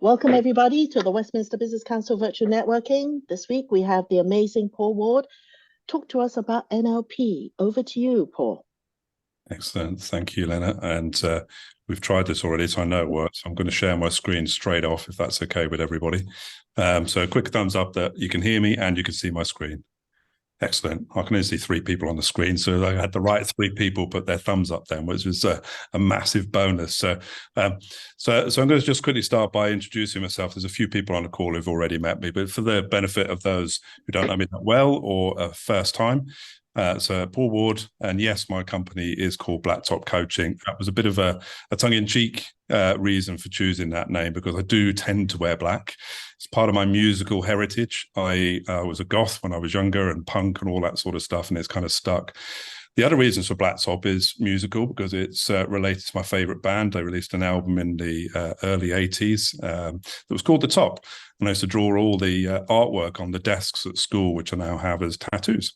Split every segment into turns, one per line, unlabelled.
Welcome, everybody, to the Westminster Business Council Virtual Networking. This week, we have the amazing Paul Ward talk to us about NLP. Over to you, Paul.
Excellent. Thank you, Lena. And we've tried this already, so I know it works. I'm going to share my screen straight off, if that's okay with everybody. So a quick thumbs up that you can hear me and you can see my screen. Excellent. I can only see 3 people on the screen, so I had the right 3 people put their thumbs up then, which was a massive bonus. So I'm going to just quickly start by introducing myself. There's a few people on the call who've already met me, but for the benefit of those who don't know me that well or first time, so Paul Ward, and yes, my company is called Blacktop Coaching. That was a bit of a tongue-in-cheek reason for choosing that name, because I do tend to wear black. It's part of my musical heritage. I was a goth when I was younger, and punk and all that sort of stuff, and it's kind of stuck. The other reasons for Blacktop is musical, because it's related to my favorite band. They released an album in the early 80s that was called The Top, and I used to draw all the artwork on the desks at school, which I now have as tattoos.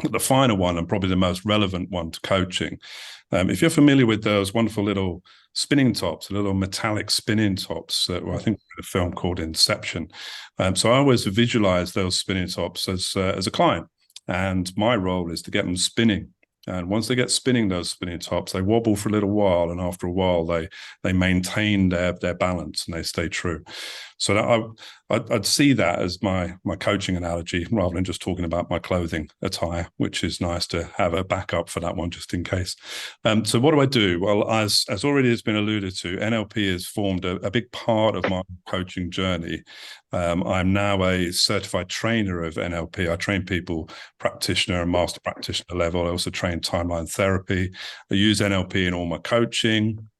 The final one, and probably the most relevant one to coaching, if you're familiar with those wonderful little spinning tops, little metallic spinning tops, I think a film called Inception. So I always visualize those spinning tops as a client, and my role is to get them spinning. And once they get spinning, those spinning tops, they wobble for a little while, and after a while, they maintain their balance and they stay true. So I'd see that as my coaching analogy, rather than just talking about my clothing attire, which is nice to have a backup for that one just in case. So what do I do? Well, as already has been alluded to, NLP has formed a big part of my coaching journey. I'm now a certified trainer of NLP. I train people practitioner and master practitioner level. I also train timeline therapy. I use NLP in all my coaching.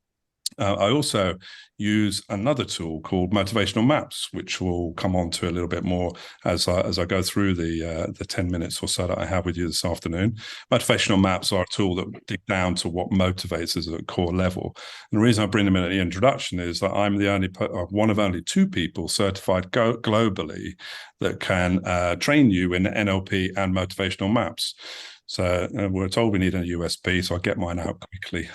I also use another tool called motivational maps, which we'll come on to a little bit more as I go through the 10 minutes or so that I have with you this afternoon. Motivational maps are a tool that dig down to what motivates us at a core level. And the reason I bring them in at the introduction is that I'm the only one of only 2 people certified globally that can train you in NLP and motivational maps. So we're told we need a USP, so I get mine out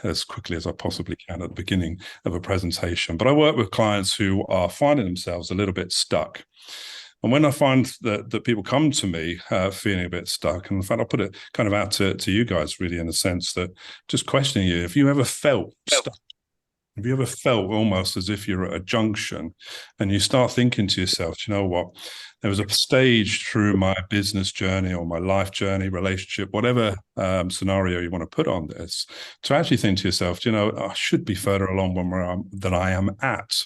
as quickly as I possibly can at the beginning of a presentation. But I work with clients who are finding themselves a little bit stuck. And when I find that people come to me feeling a bit stuck, and in fact, I'll put it kind of out to you guys really in the sense that just questioning you, have you ever felt stuck? Have you ever felt almost as if you're at a junction and you start thinking to yourself, you know what, there was a stage through my business journey or my life journey, relationship, whatever scenario you want to put on this, to actually think to yourself, you know, I should be further along than I am at.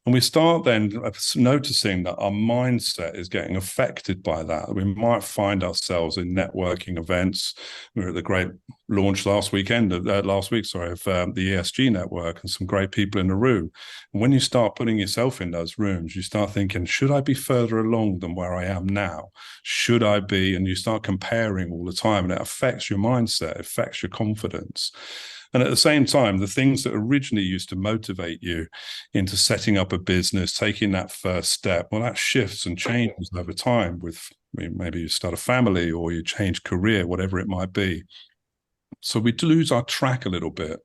And we start then noticing that our mindset is getting affected by that. We might find ourselves in networking events. We were at the great launch last week, of the ESG network, and some great people in the room. And when you start putting yourself in those rooms, you start thinking, should I be further along than where I am now? Should I be? And you start comparing all the time, and it affects your mindset, it affects your confidence. And at the same time, the things that originally used to motivate you into setting up a business, taking that first step, well, that shifts and changes over time with maybe you start a family or you change career, whatever it might be. So we lose our track a little bit.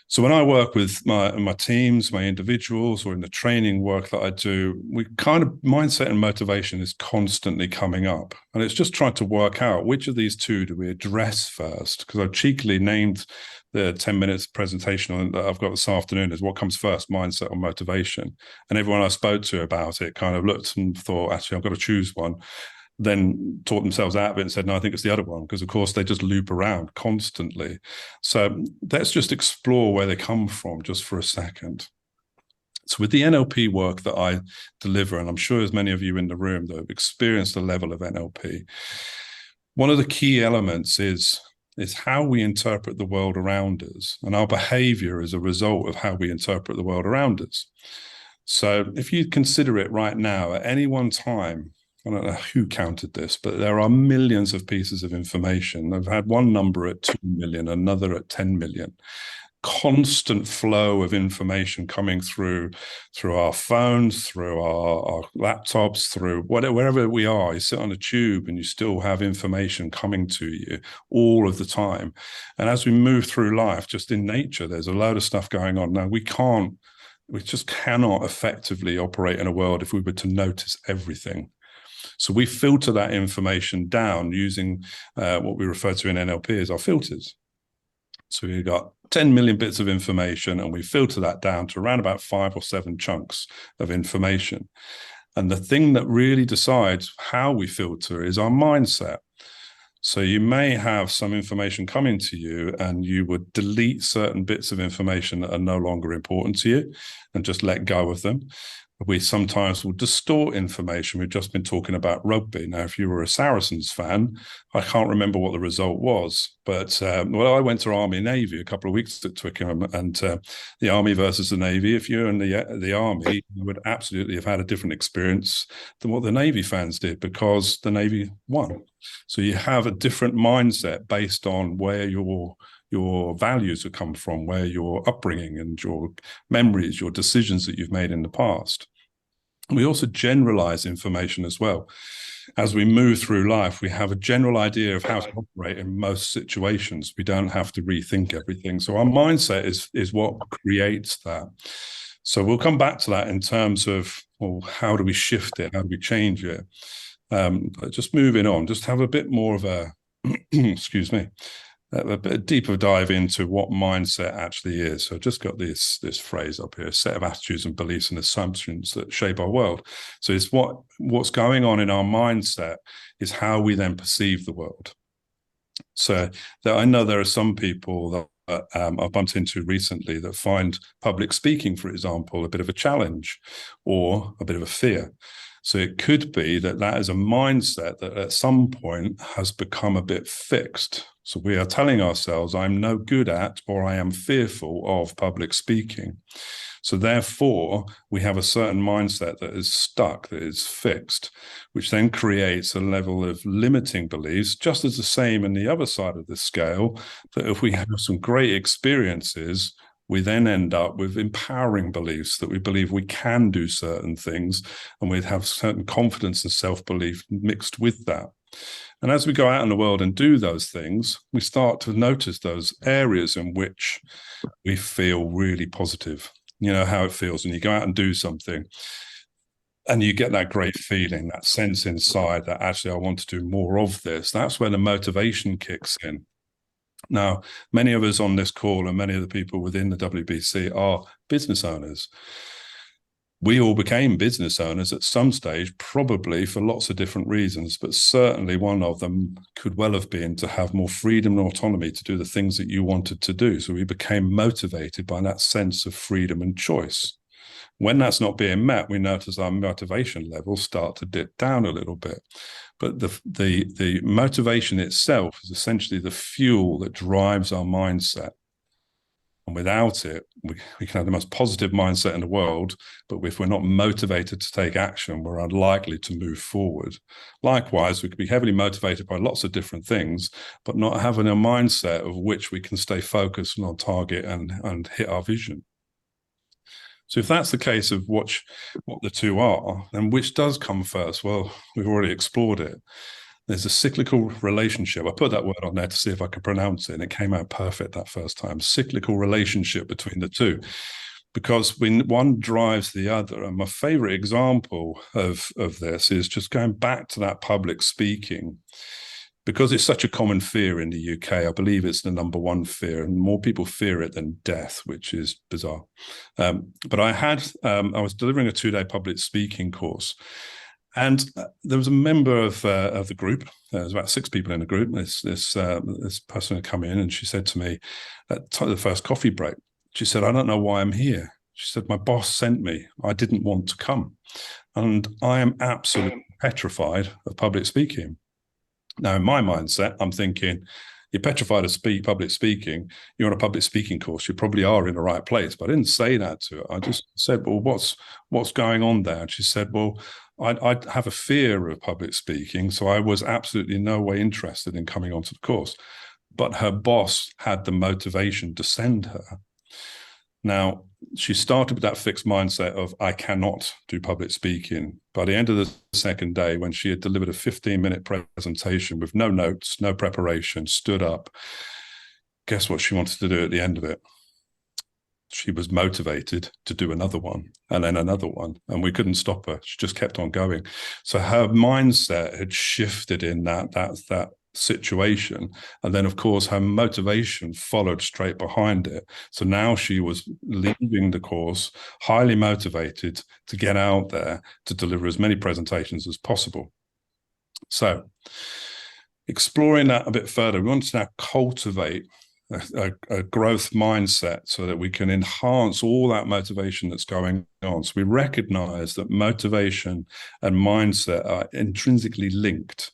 So when I work with my teams, my individuals, or in the training work that I do, we kind of mindset and motivation is constantly coming up. And it's just trying to work out which of these 2 do we address first, because I've cheekily named the 10 minutes presentation that I've got this afternoon is what comes first, mindset or motivation. And everyone I spoke to about it kind of looked and thought, actually, I've got to choose one. Then taught themselves out of it and said, no, I think it's the other one, because of course they just loop around constantly. So let's just explore where they come from just for a second. So with the NLP work that I deliver, and I'm sure there's many of you in the room that have experienced a level of NLP, one of the key elements is how we interpret the world around us, and our behavior is a result of how we interpret the world around us. So if you consider it right now, at any one time, I don't know who counted this, but there are millions of pieces of information. I've had one number at 2 million, another at 10 million. Constant flow of information coming through our phones, through our laptops, through wherever we are. You sit on a tube and you still have information coming to you all of the time. And as we move through life, just in nature, there's a load of stuff going on. Now, we can't We just cannot effectively operate in a world if we were to notice everything. So we filter that information down using what we refer to in NLP as our filters. So we've got 10 million bits of information, and we filter that down to around about 5 or 7 chunks of information. And the thing that really decides how we filter is our mindset. So you may have some information coming to you and you would delete certain bits of information that are no longer important to you and just let go of them. We sometimes will distort information. We've just been talking about rugby. Now, if you were a Saracens fan, I can't remember what the result was, but I went to Army Navy a couple of weeks at Twickenham, and the Army versus the Navy. If you're in the Army, you would absolutely have had a different experience than what the Navy fans did, because the Navy won. So you have a different mindset based on where your values have come from, where your upbringing and your memories, your decisions that you've made in the past. We also generalize information as well. As we move through life, we have a general idea of how to operate in most situations. We don't have to rethink everything. So our mindset is what creates that. So we'll come back to that in terms of, well, how do we shift it? How do we change it? Just moving on, just have a bit more of a, excuse me, a bit deeper dive into what mindset actually is. So I've just got this phrase up here: a set of attitudes and beliefs and assumptions that shape our world. So it's what's going on in our mindset is how we then perceive the world. So I know there are some people that I've bumped into recently that find public speaking, for example, a bit of a challenge or a bit of a fear. So it could be that is a mindset that at some point has become a bit fixed. So we are telling ourselves, I'm no good at, or I am fearful of public speaking. So therefore, we have a certain mindset that is stuck, that is fixed, which then creates a level of limiting beliefs, just as the same in the other side of the scale, that if we have some great experiences, we then end up with empowering beliefs that we believe we can do certain things, and we have certain confidence and self-belief mixed with that. And as we go out in the world and do those things, we start to notice those areas in which we feel really positive. You know how it feels when you go out and do something and you get that great feeling, that sense inside that actually I want to do more of this. That's where the motivation kicks in. Now, many of us on this call and many of the people within the WBC are business owners. We all became business owners at some stage, probably for lots of different reasons, but certainly one of them could well have been to have more freedom and autonomy to do the things that you wanted to do. So we became motivated by that sense of freedom and choice. When that's not being met, we notice our motivation levels start to dip down a little bit. But the motivation itself is essentially the fuel that drives our mindset. And without it, we can have the most positive mindset in the world, but if we're not motivated to take action, we're unlikely to move forward. Likewise, we could be heavily motivated by lots of different things, but not having a mindset of which we can stay focused and on target and hit our vision. So if that's the case of what the two are, then which does come first? Well, we've already explored it. There's a cyclical relationship. I put that word on there to see if I could pronounce it, and it came out perfect that first time. Cyclical relationship between the two, because when one drives the other. And my favorite example of this is just going back to that public speaking. Because it's such a common fear in the UK, I believe it's the number one fear, and more people fear it than death, which is bizarre. But I was delivering a 2-day public speaking course, and there was a member of the group. There was about 6 people in the group. This person had come in, and she said to me at the first coffee break, she said, "I don't know why I'm here." She said, "My boss sent me. I didn't want to come, and I am absolutely petrified of public speaking." Now, in my mindset, I'm thinking, you're petrified of public speaking, you're on a public speaking course, you probably are in the right place. But I didn't say that to her. I just said, well, what's going on there? And she said, well, I have a fear of public speaking, so I was absolutely no way interested in coming onto the course. But her boss had the motivation to send her. Now, she started with that fixed mindset of, I cannot do public speaking. By the end of the second day, when she had delivered a 15-minute presentation with no notes, no preparation, stood up, guess what she wanted to do at the end of it? she was motivated to do another one and then another one, and we couldn't stop her. She just kept on going. So her mindset had shifted in that situation, and then of course her motivation followed straight behind it. So now she was leaving the course highly motivated to get out there to deliver as many presentations as possible. So exploring that a bit further, we want to now cultivate a growth mindset so that we can enhance all that motivation that's going on. So we recognize that motivation and mindset are intrinsically linked.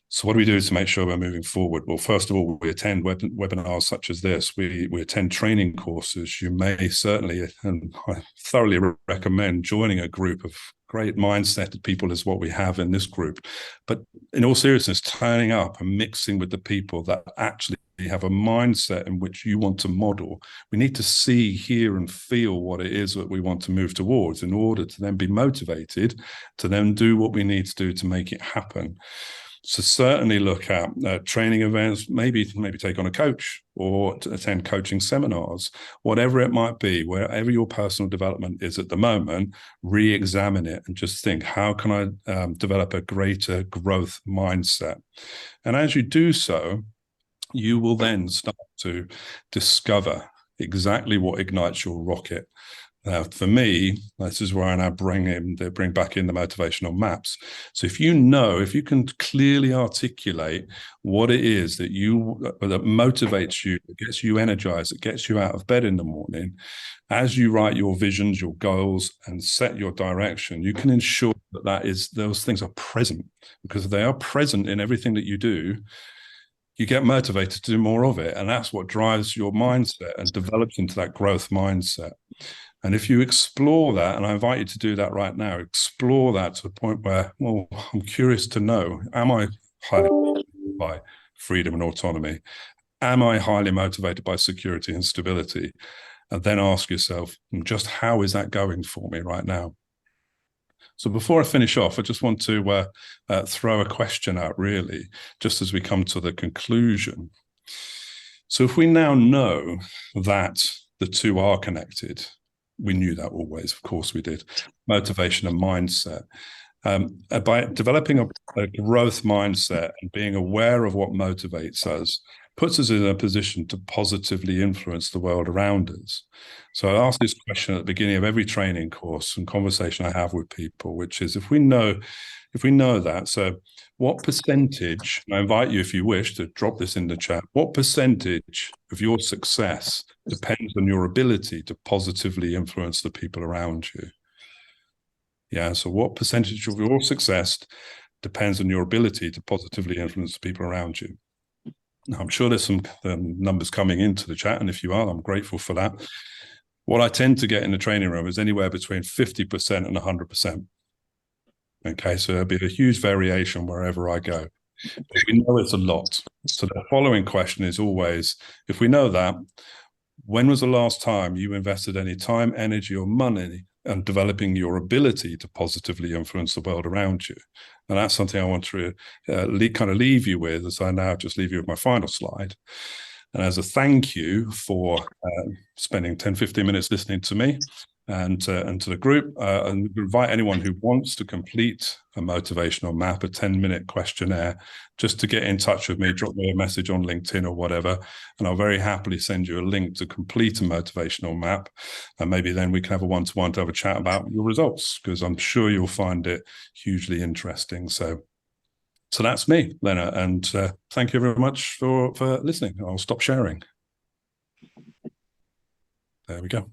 So what do we do to make sure we're moving forward? Well, first of all, we attend webinars such as this. We attend training courses. You may certainly, and I thoroughly recommend joining a group of great mindset people is what we have in this group. But in all seriousness, turning up and mixing with the people that actually have a mindset in which you want to model. We need to see, hear, and feel what it is that we want to move towards in order to then be motivated to then do what we need to do to make it happen. So certainly look at training events, maybe take on a coach or to attend coaching seminars, whatever it might be, wherever your personal development is at the moment, re-examine it and just think, how can I develop a greater growth mindset? And as you do so, you will then start to discover exactly what ignites your rocket. For me, this is where I now bring back in the motivational maps. So if you can clearly articulate what it is that motivates you, that gets you energized, that gets you out of bed in the morning, as you write your visions, your goals, and set your direction, you can ensure that those things are present. Because if they are present in everything that you do, you get motivated to do more of it. And that's what drives your mindset and develops into that growth mindset. And if you explore that, and I invite you to do that right now, explore that to the point where, well, I'm curious to know, am I highly motivated by freedom and autonomy? Am I highly motivated by security and stability? And then ask yourself, just how is that going for me right now? So before I finish off, I just want to throw a question out, really, just as we come to the conclusion. So if we now know that the two are connected, we knew that always, of course we did, motivation and mindset. By developing a growth mindset and being aware of what motivates us, puts us in a position to positively influence the world around us. So I ask this question at the beginning of every training course and conversation I have with people, which is, if we know that, so what percentage, and I invite you, if you wish, to drop this in the chat, what percentage of your success depends on your ability to positively influence the people around you? Yeah, so what percentage of your success depends on your ability to positively influence the people around you? Now, I'm sure there's some numbers coming into the chat, and if you are, I'm grateful for that. What I tend to get in the training room is anywhere between 50% and 100%. Okay, so there'll be a huge variation wherever I go. But we know it's a lot. So the following question is always, if we know that, when was the last time you invested any time, energy, or money in developing your ability to positively influence the world around you? And that's something I want to kind of leave you with, as I now just leave you with my final slide. And as a thank you for spending 10, 15 minutes listening to me and to the group, and invite anyone who wants to complete a motivational map, a 10-minute questionnaire, just to get in touch with me, drop me a message on LinkedIn or whatever, and I'll very happily send you a link to complete a motivational map. And maybe then we can have a one-to-one to have a chat about your results, because I'm sure you'll find it hugely interesting. So that's me, Lena, and thank you very much for listening. I'll stop sharing. There we go.